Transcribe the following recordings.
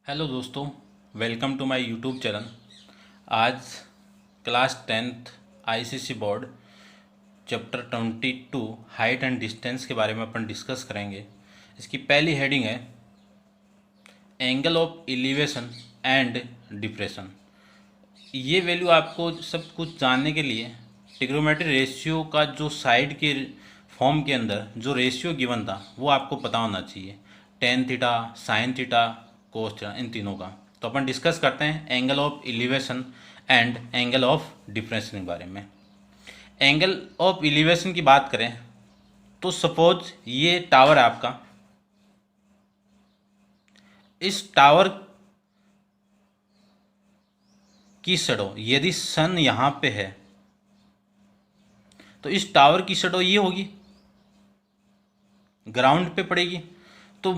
Hello दोस्तों, welcome to my YouTube channel. आज class 10th ICSE board chapter 22 height and distance के बारे में अपन डिस्कस करेंगे। इसकी पहली हेडिंग है angle of elevation and depression. ये वैल्यू आपको सब कुछ जानने के लिए ट्रिग्नोमेट्री रेशियो का जो साइड के फॉर्म के अंदर जो रेशियो गिवन था वो आपको पता होना चाहिए। Tan theta, sine theta, cos theta, इन तीनों का। तो अपन डिस्कस करते हैं angle of elevation and angle of depression के बारे में। एंगल ऑफ एलिवेशन की बात करें तो सपोज ये टावर है आपका। इस टावर की शैडो यदि सन यहाँ पे है तो इस टावर की शैडो ये होगी, ग्राउंड पे पड़ेगी। तो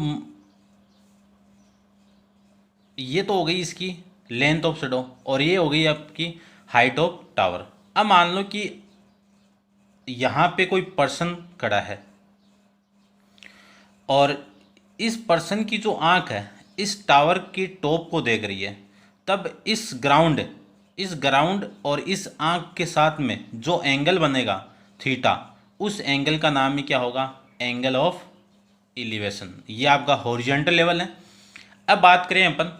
ये तो हो गई इसकी लेंथ ऑफ शैडो और ये हो गई आपकी हाइट ऑफ टावर। अब मान लो कि यहाँ पे कोई पर्सन खड़ा है और इस पर्सन की जो आंख है इस टावर की टॉप को देख रही है, तब इस ग्राउंड और इस आंख के साथ में जो एंगल बनेगा थीटा, उस एंगल का नाम ही क्या होगा? Angle of elevation. ये आपका हॉरिजॉन्टल लेवल है। अब बात करें अपन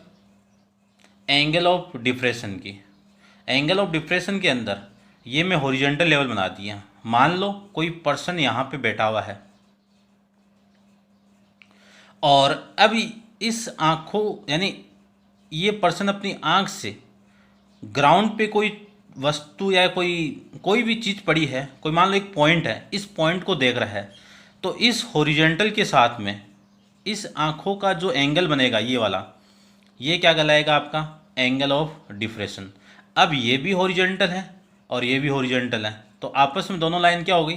एंगल ऑफ डिप्रेशन की। एंगल ऑफ डिप्रेशन के अंदर ये मैं हॉरिजॉन्टल लेवल बना दिया। मान लो कोई पर्सन यहाँ पे बैठा हुआ है और अभी इस आंखों यानी ये पर्सन अपनी आंख से ग्राउंड पे कोई वस्तु या कोई भी चीज़ पड़ी है, कोई मान लो एक पॉइंट है, इस पॉइंट को देख रहा है। तो इस हॉरिजॉन्टल के साथ में इस आंखों का जो एंगल बनेगा ये वाला, ये क्या कहलाएगा? आपका एंगल ऑफ डिप्रेशन। अब ये भी हॉरिजॉन्टल है और ये भी हॉरिजॉन्टल है, तो आपस में दोनों लाइन क्या हो गई?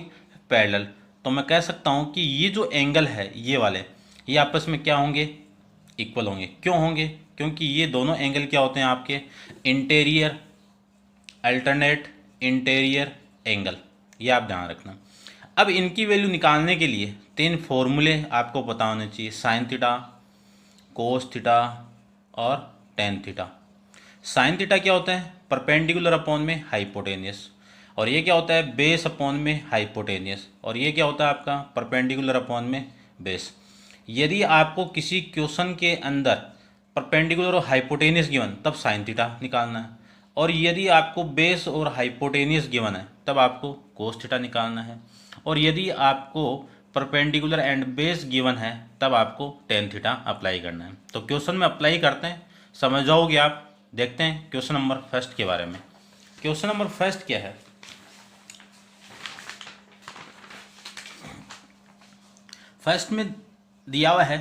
पैरेलल। तो मैं कह सकता हूँ कि ये जो एंगल है ये वाले, ये आपस में क्या होंगे? इक्वल होंगे। क्यों होंगे? क्योंकि ये दोनों एंगल क्या होते हैं आपके? Interior alternate interior angle. ये आप ध्यान रखना। अब इनकी वैल्यू निकालने के लिए तीन फॉर्मूले आपको पता होने चाहिए: साइन थीटा, कोस थीटा और टेन थीटा। साइन थीटा क्या होता है? परपेंडिकुलर अपॉन में हाइपोटेनियस। और ये क्या होता है? बेस अपॉन में हाइपोटेनियस। और ये क्या होता है आपका? परपेंडिकुलर अपॉन में बेस। यदि आपको किसी क्वेश्चन के अंदर परपेंडिकुलर और हाइपोटेनियस गिवन, तब साइन थीटा निकालना है। और यदि आपको बेस और हाइपोटेनियस गिवन है तब आपको कोस थीटा निकालना है। और यदि आपको परपेंडिकुलर एंड बेस गिवन है तब आपको टेन थीटा अप्लाई करना है। तो क्वेश्चन में अप्लाई करते हैं, समझ जाओगे आप। देखते हैं क्वेश्चन नंबर फर्स्ट के बारे में। क्वेश्चन नंबर फर्स्ट क्या है? फर्स्ट में दिया हुआ है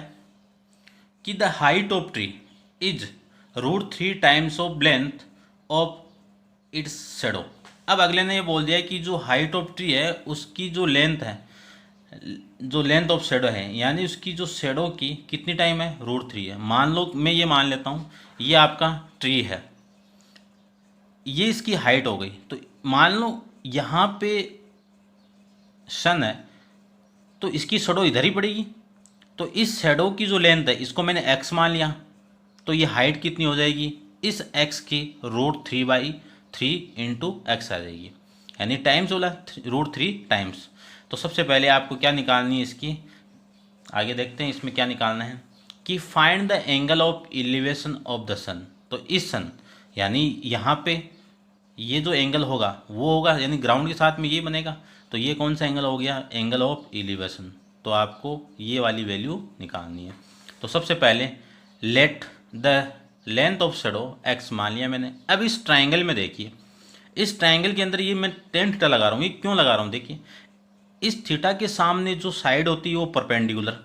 कि the height of tree is √3 times of length of its shadow. अब अगले ने ये बोल दिया कि जो हाइट ऑफ ट्री है उसकी जो लेंथ है, जो लेंथ ऑफ शेडो है, यानी उसकी जो शेडो की कितनी टाइम है? √3 है। मान लो मैं ये मान लेता हूँ ये आपका ट्री है, ये इसकी हाइट हो गई। तो मान लो यहाँ पे सन है तो इसकी शेडो इधर ही पड़ेगी। तो इस शेडो की जो लेंथ है इसको मैंने x मान लिया, तो ये हाइट कितनी हो जाएगी? इस x की √3/3 इंटू एक्स आ जाएगी, यानी टाइम्स बोला √3 टाइम्स। तो सबसे पहले आपको क्या निकालनी है इसकी? आगे देखते हैं इसमें क्या निकालना है कि find the angle of elevation of the sun. तो इस सन यानी यहाँ पे ये जो एंगल होगा वो होगा, यानी ग्राउंड के साथ में ये बनेगा। तो ये कौन सा एंगल हो गया? Angle of elevation. तो आपको ये वाली वैल्यू निकालनी है। तो सबसे पहले let the length of shadow x मान लिया मैंने। अब इस ट्राइंगल में देखिए, इस ट्राइंगल के अंदर ये मैं टेन थीटा लगा रहा हूँ। ये क्यों लगा रहा हूँ? देखिए, इस थीटा के सामने जो साइड होती है वो परपेंडिकुलर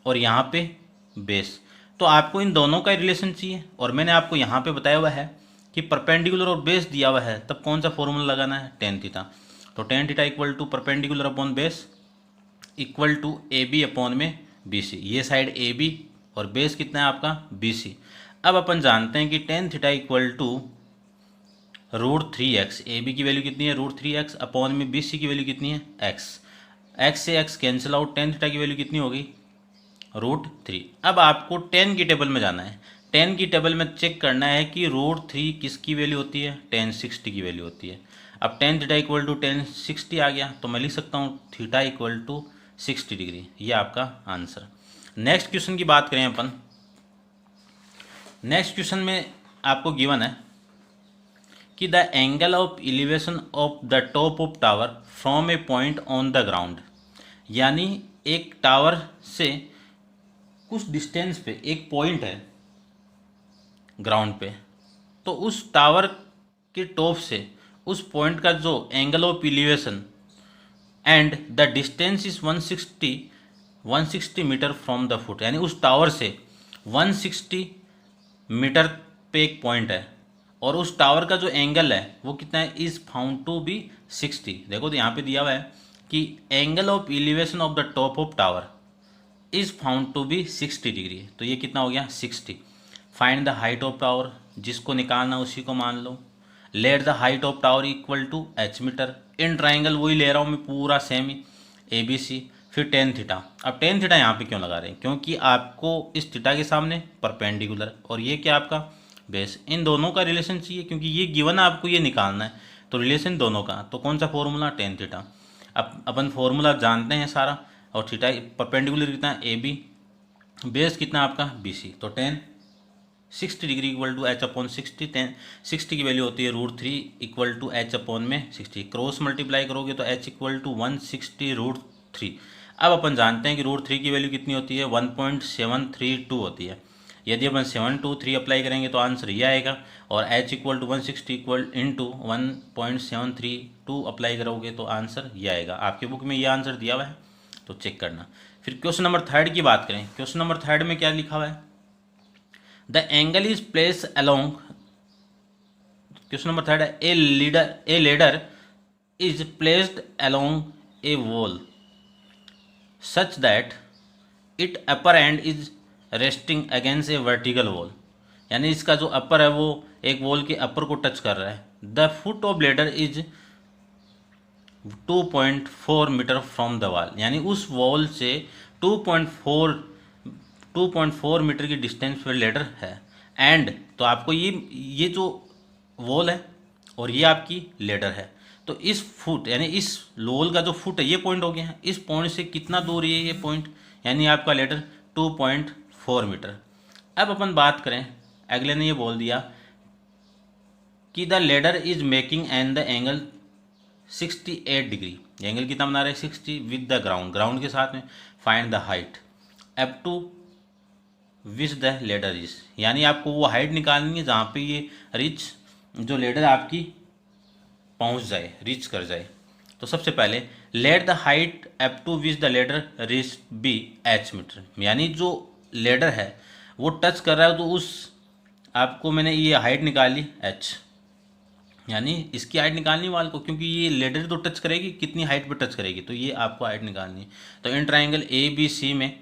और यहाँ पे बेस। तो आपको इन दोनों का रिलेशन चाहिए और मैंने आपको यहाँ पे बताया हुआ है कि परपेंडिकुलर और बेस दिया हुआ है, तब कौन सा फॉर्मूला लगाना है? Tan theta. तो tan theta equal to perpendicular upon base equal to AB upon में BC। ये साइड AB और बेस कितना है आपका? BC। अब अपन जानते हैं कि tan theta equal to √3x। AB की वैल्यू कितनी है? √3x अपॉन में BC की वैल्यू कितनी है? x। x से x cancel out, tan theta की वैल्यू कितनी होगी? √3। अब आपको टेन की टेबल में जाना है। 10 की टेबल में चेक करना है कि √3 किसकी वैल्यू होती है, tan 60 की वैल्यू होती है। अब tan theta equal to tan 60 आ गया, तो मैं लिख सकता हूँ थीटा इक्वल टू 60 डिग्री। ये आपका आंसर। नेक्स्ट क्वेश्चन की बात करें अपन। नेक्स्ट क्वेश्चन में आपको गिवन है कि the angle of elevation of the top of tower from a point on the ground, यानी एक टावर से कुछ डिस्टेंस पे एक पॉइंट है ग्राउंड पे, तो उस टावर के टॉप से उस पॉइंट का जो angle of elevation and the distance is 160 metre from the foot, यानी उस टावर से 160 मीटर पे एक पॉइंट है और उस टावर का जो एंगल है वो कितना है, इज फाउंड टू बी 60। देखो तो यहाँ पे दिया हुआ है कि angle of elevation of the top of tower is found to be 60 degree, तो ये कितना हो गया 60। Find the height of tower, जिसको निकालना उसी को मान लो। Let the height of tower equal to h metre. In triangle वही ले रहा हूँ मैं पूरा सेम ही, ABC, फिर tan थीटा। अब tan थीटा यहाँ पे क्यों लगा रहे हैं, क्योंकि आपको इस थीटा के सामने परपेंडिकुलर और ये क्या आपका बेस, इन दोनों का रिलेशन चाहिए, क्योंकि ये गिवन है आपको ये निकालना है, तो रिलेशन दोनों का। तो कौन सा फॉर्मूला, tan थीटा। अब अपन फॉर्मूला जानते हैं सारा, और थीटा परपेंडिकुलर कितना AB, बेस कितना आपका BC, तो tan 60 degree equal to h/60। 60 की वैल्यू होती है √3 equal to h/60। Cross multiply करोगे तो h इक्वल टू 160 √3। अब अपन जानते हैं कि √3 की वैल्यू कितनी होती है, 1.732 होती है। यदि अपन 723 अप्लाई करेंगे तो आंसर ये आएगा, और h equal to 160 equal into 1.732 apply करोगे तो आंसर ये आएगा। आपके बुक में ये आंसर दिया हुआ है, तो चेक करना। फिर क्वेश्चन नंबर 3 की बात करें। क्वेश्चन नंबर 3 में क्या लिखा हुआ है, the angle is place along, question number 3 है, a ladder is placed along a wall such that it upper end is resting against a vertical wall, यानी इसका जो अपर है वो एक वॉल के अपर को टच कर रहा है। The foot of ladder is 2.4 metre from the wall, यानी उस वॉल से 2.4 मीटर की डिस्टेंस पर लेडर है। एंड तो आपको ये जो वॉल है और ये आपकी लेडर है, तो इस फुट यानी इस वॉल का जो फुट है ये पॉइंट हो गया है, इस पॉइंट से कितना दूर है ये पॉइंट, यानी आपका लेडर 2.4 मीटर। अब अपन बात करें, अगले ने ये बोल दिया कि the ladder is making and the angle 68 degree, angle कितना बना रहे हैं 60 विद द ग्राउंड, ग्राउंड के साथ में। Find the height up to which the ladder is, यानी आपको वो हाइट निकालनी है जहाँ पे ये रिच जो लेडर आपकी पहुँच जाए, रिच कर जाए। तो सबसे पहले let the height up to which the ladder reach be h metre, यानी जो लेडर है वो टच कर रहा है तो उस आपको मैंने ये हाइट निकाली h, यानी इसकी हाइट निकालनी वाल को, क्योंकि ये लेडर तो टच करेगी, कितनी हाइट पे टच करेगी, तो ये आपको हाइट निकालनी है। तो इन ट्राइंगल ABC में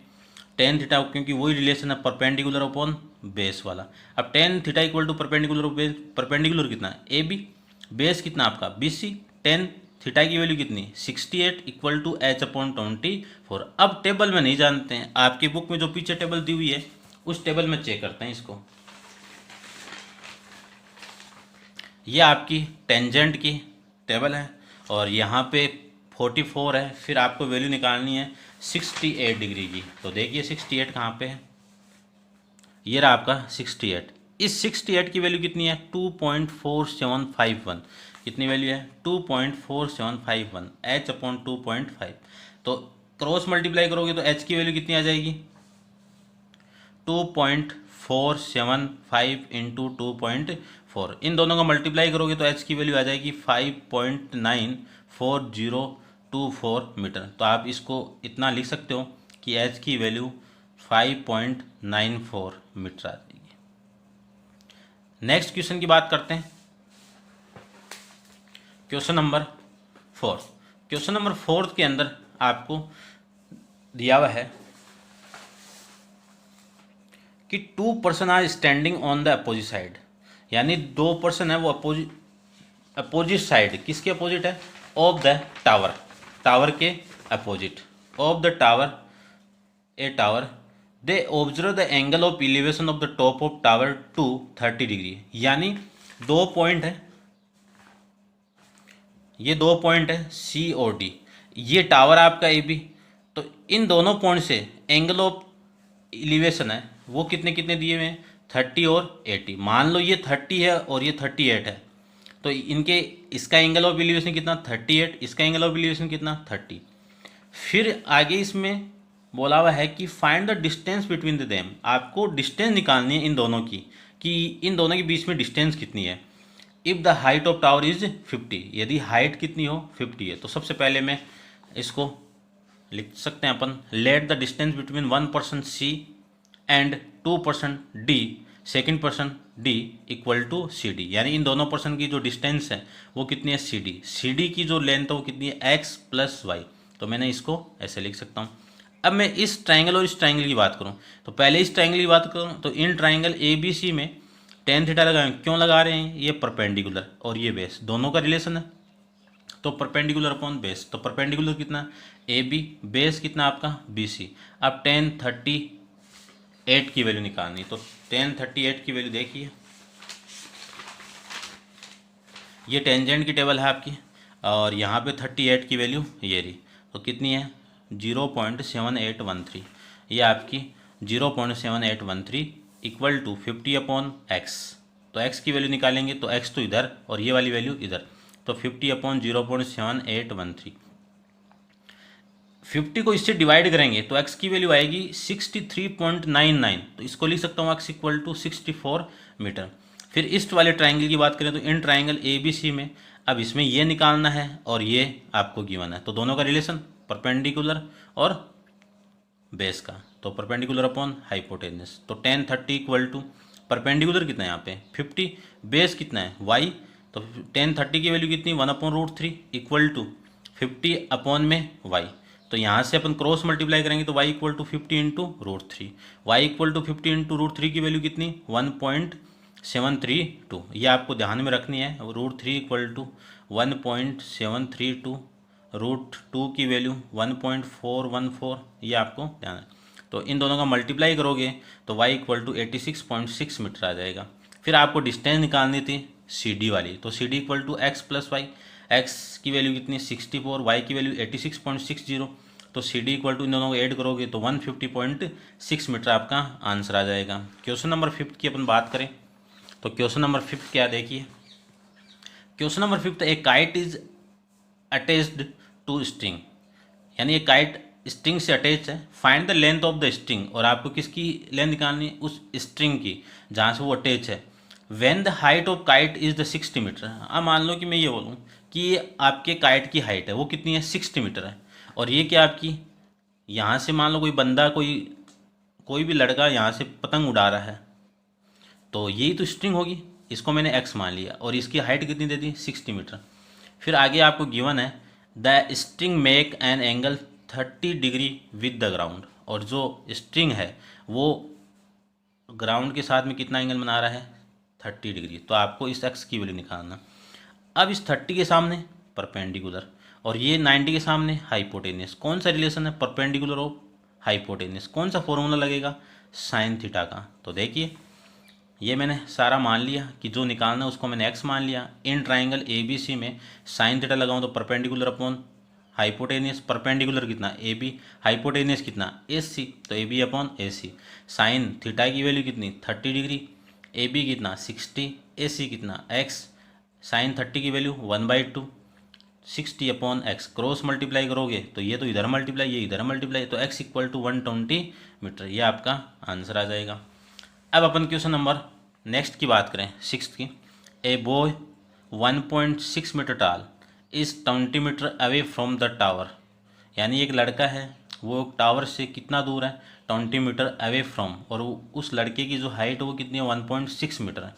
tan थीटा, क्योंकि वही रिलेशन है परपेंडिकुलर अपॉन बेस वाला। अब tan theta equal to perpendicular base, perpendicular कितना है AB, बेस कितना आपका BC, tan थीटा की वैल्यू कितनी 68 इक्वल टू h/24। अब टेबल में नहीं जानते हैं, आपकी बुक में जो पीछे टेबल दी हुई है उस टेबल में चेक करते हैं इसको। ये आपकी टेंजेंट की टेबल है और यहाँ पे 44 है, फिर आपको वैल्यू निकालनी है 68 डिग्री की। तो देखिए 68 कहाँ पे है, ये रहा आपका 68। इस 68 की वैल्यू कितनी है 2.4751, कितनी वैल्यू है 2.4751 h/2.5। तो क्रॉस मल्टीप्लाई करोगे तो h की वैल्यू कितनी आ जाएगी 2.475 इंटू 2.4, इन दोनों का मल्टीप्लाई करोगे तो h की वैल्यू आ जाएगी 5.94024 मीटर। तो आप इसको इतना लिख सकते हो कि h की वैल्यू 5.94 मीटर आ जाएगी। नेक्स्ट क्वेश्चन की बात करते हैं, क्वेश्चन नंबर 4। क्वेश्चन नंबर 4 के अंदर आपको दिया हुआ है कि 2 person are standing on the opposite side, यानी 2 पर्सन है वो अपोजिट साइड, किसके अपोजिट है ऑफ द टावर, टावर के opposite of the tower, a tower they observe the angle of elevation of the top of tower to 30 degree. यानी दो point है, ये दो पॉइंट है सी और डी, ये टावर आपका ए बी। तो इन दोनों पॉइंट से एंगल ऑफ एलिवेशन है वो कितने कितने दिए हुए हैं, 30 और 80। मान लो ये 30 है और ये 38 है, तो इनके इसका एंगल ऑफ एलिवेशन कितना 38, इसका एंगल ऑफ एलिवेशन कितना 30। फिर आगे इसमें बोला हुआ है कि find the distance between the them, आपको डिस्टेंस निकालनी है इन दोनों की, कि इन दोनों के बीच में डिस्टेंस कितनी है। If the height of tower is 50, यदि हाइट कितनी हो 50 है, तो सबसे पहले मैं इसको लिख सकते हैं अपन, let the distance between 1% C and 2% D, second person D equal to C D. यानी इन दोनों पर्सन की जो डिस्टेंस है वो कितनी है सी डी, सी डी की जो लेंथ है वो कितनी है एक्स प्लस वाई। तो मैंने इसको ऐसे लिख सकता हूँ। अब मैं इस ट्राइंगल और इस ट्राइंगल की बात करूँ, तो पहले इस ट्राइंगल की बात करूँ तो इन ट्राइंगल ए बी सी में टेन थीटा लगाएं, क्यों लगा रहे हैं, ये परपेंडिकुलर और ये बेस दोनों का रिलेशन है, तो परपेंडिकुलर अपॉन बेस। तो परपेंडिकुलर कितना ए बी, बेस कितना आपका बी सी। अब 1038 की वैल्यू निकालनी, तो 1038 की वैल्यू देखिए, ये टेंजेंट की टेबल है आपकी और यहाँ पे 38 की वैल्यू ये रही, तो कितनी है 0.7813, ये आपकी 0.7813 इक्वल टू 50 अपॉन एक्स। तो एक्स की वैल्यू निकालेंगे तो एक्स तो इधर और ये वाली वैल्यू इधर, तो 50 अपॉन 0.7813, 50 को इससे डिवाइड करेंगे तो x की वैल्यू आएगी 63.99, तो इसको लिख सकता हूँ x इक्वल टू 64 मीटर। फिर इस वाले ट्राइंगल की बात करें तो इन ट्राइंगल ए बी सी में अब इसमें ये निकालना है और ये आपको गिवन है, तो दोनों का रिलेशन परपेंडिकुलर और बेस का, तो परपेंडिकुलर अपॉन हाइपोटेनस। तो 1030 इक्वल टू परपेंडिकुलर कितना है यहाँ पे 50, बेस कितना है y, तो 1030 की वैल्यू कितनी 1/√3 इक्वल टू 50 अपॉन में y। तो यहाँ से अपन क्रॉस मल्टीप्लाई करेंगे तो y equal to 50 into √3, y equal to 50 into √3 की वैल्यू कितनी 1.732, ये आपको ध्यान में रखनी है। √3 इक्वल टू 1.732, √2 की वैल्यू 1.414, ये आपको ध्यान है। तो इन दोनों का मल्टीप्लाई करोगे तो y इक्वल टू 86.6 मीटर आ जाएगा। फिर आपको डिस्टेंस निकालनी थी सी डी वाली, तो C D equal to x plus y, x की वैल्यू कितनी 64, वाई की वैल्यू 86.60, तो सी डी इक्वल टू इन दोनों को ऐड करोगे तो 150.6 मीटर आपका आंसर आ जाएगा। क्वेश्चन नंबर 5 की अपन बात करें तो क्वेश्चन नंबर 5 क्या देखिए, question number 5, a kite is attached to string, यानी ये काइट स्ट्रिंग से अटैच है। Find the length of the string, और आपको किसकी लेंथ निकालनी है उस स्ट्रिंग की जहाँ से वो अटैच है। When the height of kite is the 60 metre, अब मान लो कि मैं ये बोलूँ कि ये आपके काइट की हाइट है वो कितनी है 60 मीटर है, और ये क्या आपकी यहाँ से मान लो कोई बंदा कोई भी लड़का यहाँ से पतंग उड़ा रहा है, तो यही तो स्ट्रिंग होगी, इसको मैंने एक्स मान लिया और इसकी हाइट कितनी दे दी 60 मीटर। फिर आगे आपको गिवन है the string make an angle 30 degree with the ground, और जो स्ट्रिंग है वो ग्राउंड के साथ में कितना एंगल बना रहा है 30 डिग्री, तो आपको इस एक्स की वैल्यू निकालना। अब इस 30 के सामने परपेंडिकुलर और ये 90 के सामने हाइपोटेनियस, कौन सा रिलेशन है परपेंडिकुलर और हाइपोटेनियस, कौन सा फॉर्मूला लगेगा साइन थीटा का। तो देखिए ये मैंने सारा मान लिया कि जो निकालना है उसको मैंने एक्स मान लिया। इन ट्राइंगल ए बी सी में साइन थीटा लगाऊँ तो परपेंडिकुलर अपॉन हाइपोटेनियस, परपेंडिकुलर कितना ए बी, हाइपोटेनियस कितना एस सी, तो A B upon A C. Sine theta की वैल्यू कितनी 30 डिग्री, ए बी कितना 60, ए सी कितना एक्स, साइन 30 की value 1/2, 60 upon x, cross multiply करोगे तो ये तो इधर मल्टीप्लाई ये इधर मल्टीप्लाई, तो एक्स इक्वल टू 120 मीटर, ये आपका आंसर आ जाएगा। अब अपन क्वेश्चन नंबर नेक्स्ट की बात करें 6 की, a boy 1.6 metre tall is 20 metre away from the tower, यानी एक लड़का है वो टावर से कितना दूर है 20 मीटर अवे फ्रॉम, और उस लड़के की जो हाइट है वो कितनी है 1.6 मीटर है।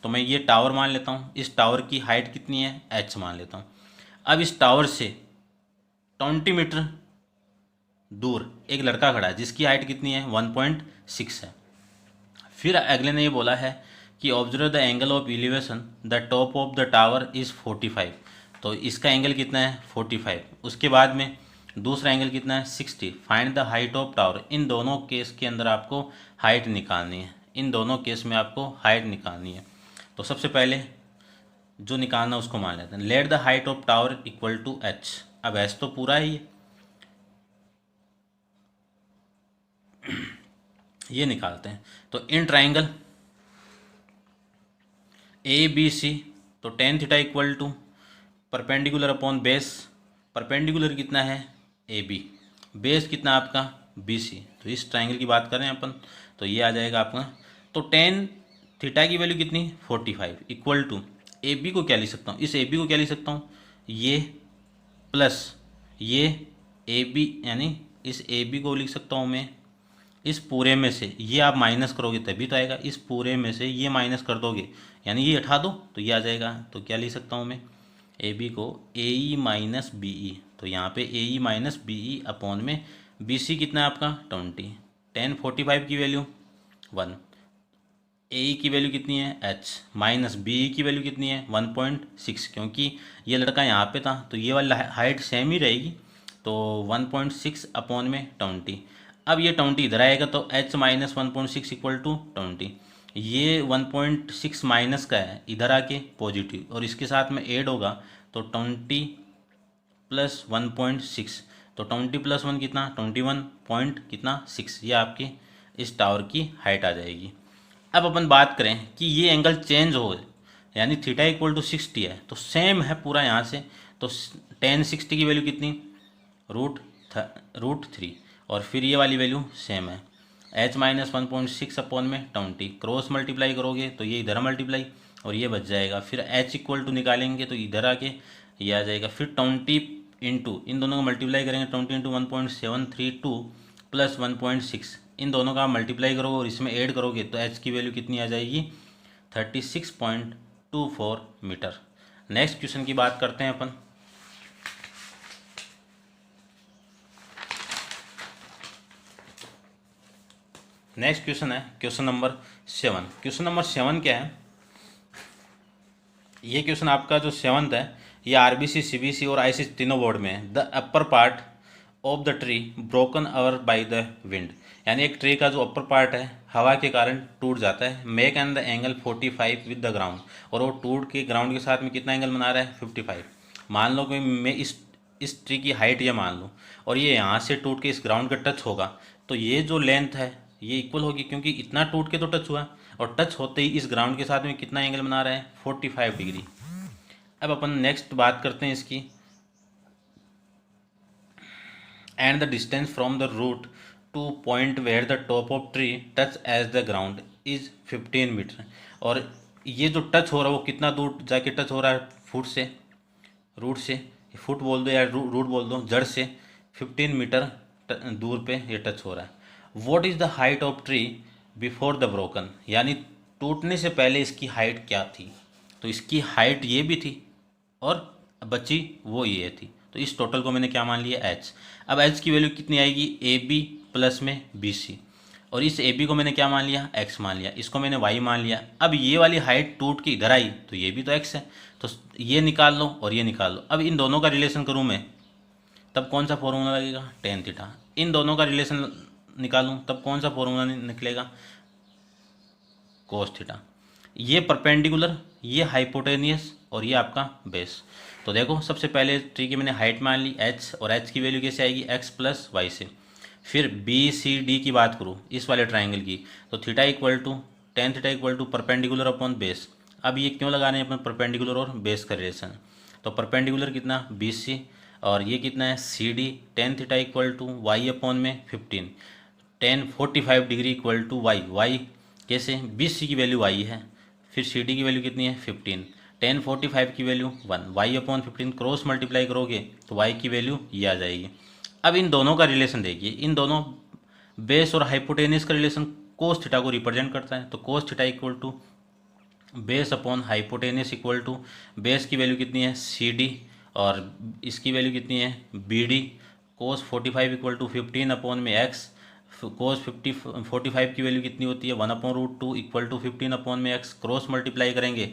तो मैं ये टावर मान लेता हूँ, इस टावर की हाइट कितनी है h मान लेता हूँ। अब इस टावर से 20 मीटर दूर एक लड़का खड़ा है जिसकी हाइट कितनी है 1.6 है। फिर अगले ने ये बोला है कि observe the angle of elevation the top of the tower is 45, तो इसका एंगल कितना है 45। उसके बाद में दूसरा एंगल कितना है 60। Find the height of tower. इन दोनों केस के अंदर आपको हाइट निकालनी है, इन दोनों केस में आपको हाइट निकालनी है। तो सबसे पहले जो निकालना उसको मान लेते हैं। Let the height of tower equal to H. अब एच तो पूरा ही है, ये निकालते हैं। तो in triangle A B C, तो tan theta equal to perpendicular upon base. Perpendicular कितना है ए बी, बेस कितना आपका बी सी। तो इस ट्राइंगल की बात करें अपन तो ये आ जाएगा आपका। तो टेन थीटा की वैल्यू कितनी 45 इक्वल टू ए बी को क्या लिख सकता हूँ, इस ए बी को क्या लिख सकता हूँ, ये प्लस ये ए बी, यानी इस ए बी को लिख सकता हूँ मैं इस पूरे में से, ये आप माइनस करोगे तभी तो आएगा। इस पूरे में से ये माइनस कर दोगे यानी ये हटा दो तो ये आ जाएगा। तो क्या लिख सकता हूँ मैं ए बी को ए ई माइनस बी ई। तो यहाँ पे ए E minus B E upon में बी सी कितना है आपका 20। 1045 की वैल्यू 1, ए ई की वैल्यू कितनी है एच, माइनस बी ई की वैल्यू कितनी है 1.6। क्योंकि ये लड़का यहाँ पे था तो ये वाला हाइट सेम ही रहेगी, तो 1.6 अपॉन में 20। अब ये 20 इधर आएगा तो h माइनस 1.6 इक्वल टू 20। ये 1.6 माइनस का है इधर आके पॉजिटिव, और इसके साथ में ऐड होगा तो 20 प्लस 1.6, तो 20 प्लस 1 कितना 21 पॉइंट कितना 6। ये आपकी इस टावर की हाइट आ जाएगी। अब अपन बात करें कि ये एंगल चेंज हो, यानी थीटा इक्वल टू 60 है तो सेम है पूरा यहाँ से। तो 1060 की वैल्यू कितनी रूट 3, और फिर ये वाली वैल्यू सेम है h माइनस 1.6 अपॉन में 20। क्रॉस मल्टीप्लाई करोगे तो ये इधर मल्टीप्लाई और ये बच जाएगा। फिर h इक्वल टू निकालेंगे तो इधर आके ये आ जाएगा। फिर 20 इंटू इन दोनों को मल्टीप्लाई करेंगे 20 इंटू 1.732 प्लस 1.6, इन दोनों का मल्टीप्लाई करोगे और इसमें ऐड करोगे तो h की वैल्यू कितनी आ जाएगी 36.24 मीटर। नेक्स्ट क्वेश्चन की बात करते हैं अपन। नेक्स्ट क्वेश्चन है क्वेश्चन नंबर 7। क्वेश्चन नंबर 7 क्या है, ये क्वेश्चन आपका जो 7th है ये आरबीसी सीबीसी और आईसीएसई तीनों बोर्ड में है। The upper part of the tree broken our by the wind, यानी एक ट्री का जो अपर पार्ट है हवा के कारण टूट जाता है। Make and the angle 45 with the ground, और वो टूट के ग्राउंड के साथ में कितना एंगल बना रहा है 55। मान लो कि मैं इस ट्री की हाइट ये मान लूँ और ये यहाँ से टूट के इस ग्राउंड का टच होगा तो ये जो लेंथ है ये इक्वल होगी, क्योंकि इतना टूट के तो टच हुआ और टच होते ही इस ग्राउंड के साथ में कितना एंगल बना रहा है 45 डिग्री। अब अपन नेक्स्ट बात करते हैं इसकी। And the distance from the root to point where the top of tree touch as the ground is 15 metre. और ये जो टच हो रहा है वो कितना दूर जाके टच हो रहा है फुट से, रूट से, फुट बोल दो या रूट बोल दो, जड़ से 15 मीटर दूर पे ये टच हो रहा है। What is the height of tree before the broken, यानी टूटने से पहले इसकी हाइट क्या थी। तो इसकी हाइट ये भी थी और बची वो ये थी, तो इस टोटल को मैंने क्या मान लिया h। अब h की वैल्यू कितनी आएगी ए बी प्लस में बी सी, और इस ए बी को मैंने क्या मान लिया x मान लिया, इसको मैंने y मान लिया। अब ये वाली हाइट टूट के इधर आई तो ये भी तो x है, तो ये निकाल लो और ये निकाल लो। अब इन दोनों का रिलेशन करूँ मैं तब कौन सा फॉर्मूला लगेगा टेन थीटा। इन दोनों का रिलेशन निकालूं तब कौन सा फॉर्मूला निकलेगा कोस थीटा। ये परपेंडिकुलर, ये हाइपोटेनियस और ये आपका बेस। तो देखो सबसे पहले ट्री की मैंने हाइट मान ली h, और h की वैल्यू कैसे आएगी x प्लस वाई से। फिर बी सी डी की बात करूँ इस वाले ट्राइंगल की, तो theta equal to tan theta equal to perpendicular upon base. अब ये क्यों लगा रहे हैं अपन परपेंडिकुलर और बेस का रिलेशन, तो परपेंडिकुलर कितना बी सी और ये कितना है C D. Tan theta equal to y upon में 15, 1045 degree equal to y. Y कैसे बी सी की वैल्यू वाई है, फिर सी डी की वैल्यू कितनी है 15, 1045 की value 1, y upon 15 cross multiply करोगे तो वाई की वैल्यू ये आ जाएगी। अब इन दोनों का रिलेशन देखिए, इन दोनों बेस और हाइपोटेनियस का रिलेशन कोस थीटा को रिप्रेजेंट करता है। तो cos theta equal to base upon hypotenuse equal to base की वैल्यू कितनी है सी डी और इसकी वैल्यू कितनी है B D. Cos 45 equal to 15 upon में एक्स, कोस 45 की वैल्यू कितनी होती है 1/√2 इक्वल टू 15 अपॉन में एक्स। क्रॉस मल्टीप्लाई करेंगे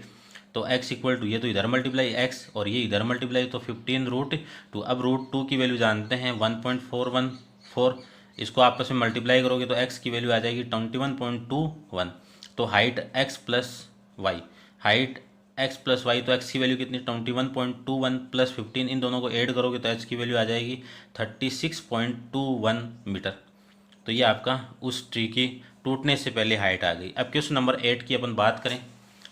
तो x इक्वल टू, ये तो इधर मल्टीप्लाई x और ये इधर मल्टीप्लाई, तो 15√2। अब √2 की वैल्यू जानते हैं 1.414, इसको आपस में मल्टीप्लाई करोगे तो x की वैल्यू आ जाएगी 21.21। तो height x plus y, height x plus y, तो x की वैल्यू कितनी 21.21 प्लस 15, इन दोनों को ऐड करोगे तो h की वैल्यू आ जाएगी 36.21 मीटर। तो ये आपका उस ट्री की टूटने से पहले हाइट आ गई। अब क्वेश्चन नंबर 8 की अपन बात करें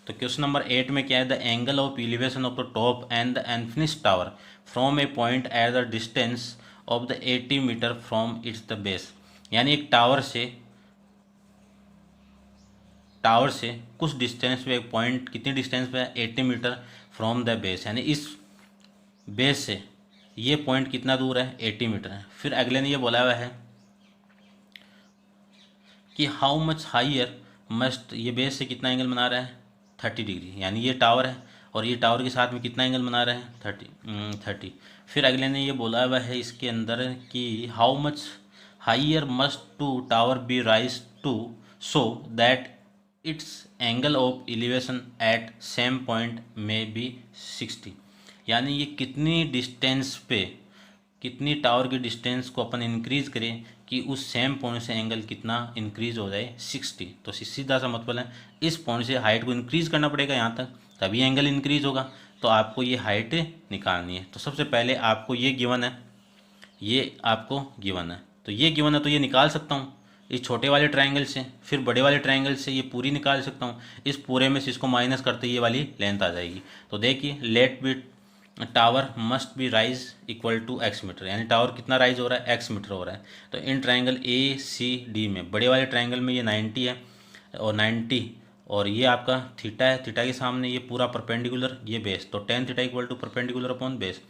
तो क्वेश्चन नंबर 8 में क्या है, the angle of elevation of the top and the unfinished tower from a point at the distance of the 80 metre from its the base. यानी एक टावर से कुछ डिस्टेंस पे, एक पॉइंट कितनी डिस्टेंस पे है 80 मीटर फ्रॉम द बेस, यानी इस बेस से ये पॉइंट कितना दूर है 80 मीटर है। फिर अगले ने ये बोला हुआ है कि हाउ मच हाइयर मस्ट, ये बेस से कितना एंगल बना रहा है 30 डिग्री, यानी ये टावर है और ये टावर के साथ में कितना एंगल बना रहा है 30। फिर अगले ने ये बोला हुआ है इसके अंदर कि how much higher must to tower be raise to so that its angle of elevation at same point में बी 60। यानी ये कितनी डिस्टेंस पे, कितनी टावर की डिस्टेंस को अपन इंक्रीज करें कि उस सेम पॉइंट से एंगल कितना इंक्रीज हो जाए 60। तो सीधा सा मतलब है इस पॉइंट से हाइट को इंक्रीज करना पड़ेगा यहाँ तक, तभी एंगल इंक्रीज होगा। तो आपको ये हाइट निकालनी है। तो सबसे पहले आपको ये गिवन है, ये आपको गिवन है, तो ये गिवन है तो ये निकाल सकता हूँ इस छोटे वाले ट्रायंगल से, फिर बड़े वाले ट्रायंगल से ये पूरी निकाल सकता हूँ। इस पूरे में से इसको माइनस करते ये वाली लेंथ आ जाएगी। तो देखिए let be tower must be raise equal to x metre, यानी टावर कितना राइज हो रहा है x मीटर हो रहा है। तो in triangle A C D में, बड़े वाले ट्रायंगल में ये 90 है और 90, और ये आपका थीटा है, थीटा के सामने ये पूरा परपेंडिकुलर, ये बेस, तो tan theta equal to perpendicular upon base.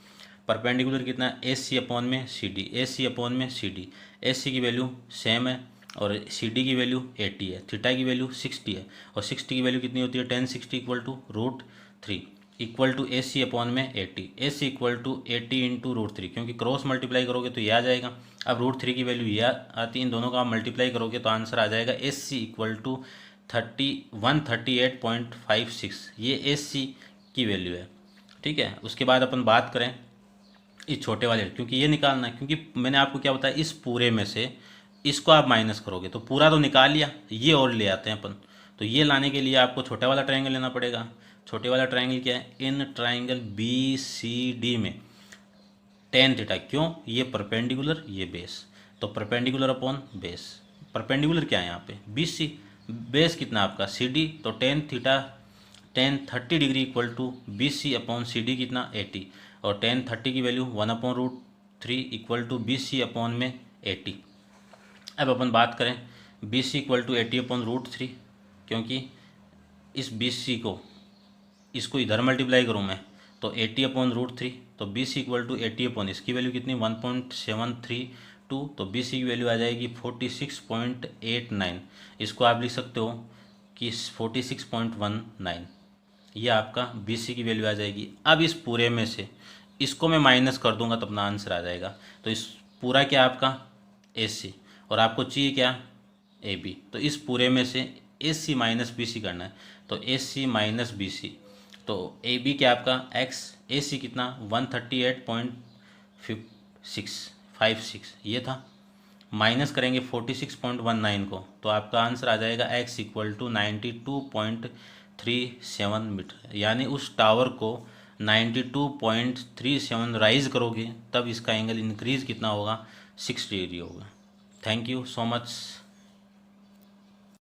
Perpendicular कितना है ए सी अपॉन में सी डी, ए सी अपॉन में सी डी। ए सी की वैल्यू सेम है और सी डी की वैल्यू 80 है, थीटा की वैल्यू 60 है और 60 की वैल्यू कितनी होती है tan 60 equal to √3 equal to A C upon में 80। A C equal to 80 into √3, क्योंकि क्रॉस मल्टीप्लाई करोगे तो ये आ जाएगा। अब √3 की वैल्यू ये आती है, इन दोनों का आप मल्टीप्लाई करोगे तो आंसर आ जाएगा ए सी इक्वल टू 138.56। ये ए सी की वैल्यू है, ठीक है। उसके बाद अपन बात करें इस छोटे वाले, क्योंकि ये निकालना है, क्योंकि मैंने आपको क्या बताया इस पूरे में से इसको आप माइनस करोगे तो पूरा तो निकाल लिया, ये और ले आते हैं अपन। तो ये लाने के लिए आपको छोटा वाला ट्रायंगल लेना पड़ेगा। छोटे वाला ट्रायंगल क्या है, इन ट्रायंगल बी सी डी में tan थीटा, क्यों, ये परपेंडिकुलर ये बेस, तो परपेंडिकुलर अपॉन बेस। परपेंडिकुलर क्या है यहाँ पे बी सी, बेस कितना आपका सी डी, तो tan theta tan 30 degree equal to B C upon C D कितना 80, और tan 30 की value 1/√3 equal to B C upon में 80। अब अपन बात करें बी सी इक्वल टू 80/√3, क्योंकि इस बी सी को, इसको इधर मल्टीप्लाई करूँ मैं तो 80/√3, तो B C equal to 80 upon इसकी वैल्यू कितनी 1.732, तो बी सी की वैल्यू आ जाएगी 46.89। इसको आप लिख सकते हो कि 46.19, ये आपका बी सी की वैल्यू आ जाएगी। अब इस पूरे में से इसको मैं माइनस कर दूंगा तो अपना आंसर आ जाएगा। तो इस पूरा क्या आपका ए सी, और आपको चाहिए क्या ए बी, तो इस पूरे में से ए सी माइनस बी सी करना है, तो ए सी माइनस बी सी, तो ए बी क्या आपका एक्स, ए सी कितना 138.56 ये था, माइनस करेंगे 46.19 को, तो आपका आंसर आ जाएगा x इक्वल टू 92.37 मीटर। यानी उस टावर को 92.37 राइज करोगे तब इसका एंगल इंक्रीज कितना होगा 6 डिग्री होगा। Thank you so much.